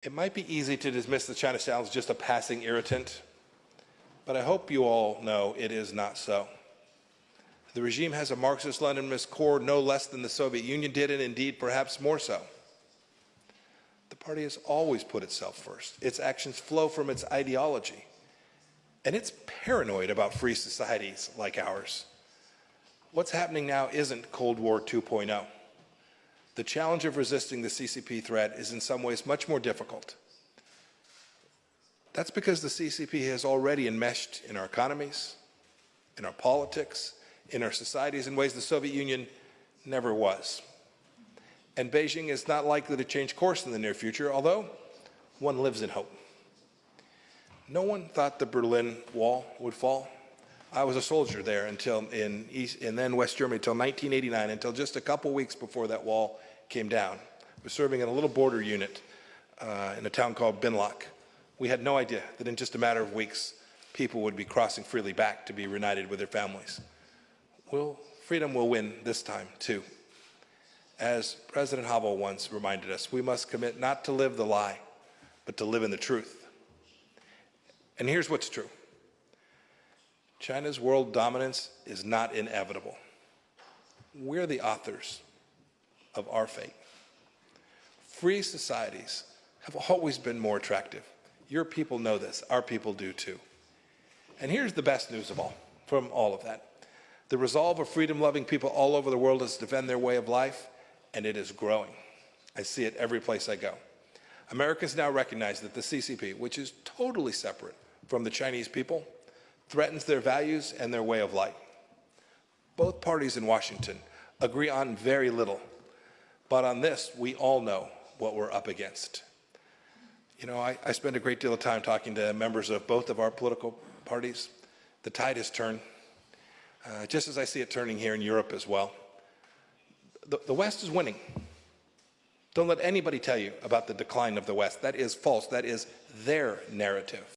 It might be easy to dismiss the China style as just a passing irritant, but I hope you all know it is not so. The regime has a Marxist-Leninist core no less than the Soviet Union did, and indeed perhaps more so. The party has always put itself first. Its actions flow from its ideology, and it's paranoid about free societies like ours. What's happening now isn't Cold War 2.0. The challenge of resisting the CCP threat is in some ways much more difficult. That's because the CCP has already enmeshed in our economies, in our politics, in our societies in ways the Soviet Union never was. And Beijing is not likely to change course in the near future, although one lives in hope. No one thought the Berlin Wall would fall. I was a soldier there until in then West Germany until 1989, until just a couple weeks before that wall came down. I was serving in a little border unit in a town called Binlock. We had no idea that in just a matter of weeks, people would be crossing freely back to be reunited with their families. Freedom will win this time, too. As President Havel once reminded us, we must commit not to live the lie, but to live in the truth. And here's what's true. China's world dominance is not inevitable. We're the authors of our fate. Free societies have always been more attractive. Your people know this. Our people do too. And here's the best news of all, from all of that. The resolve of freedom-loving people all over the world is to defend their way of life, and it is growing. I see it every place I go. Americans now recognize that the CCP, which is totally separate from the Chinese people, threatens their values and their way of life. Both parties in Washington agree on very little, but on this, we all know what we're up against. You know, I spend a great deal of time talking to members of both of our political parties. The tide has turned, just as I see it turning here in Europe as well. The West is winning. Don't let anybody tell you about the decline of the West. That is false. That is their narrative.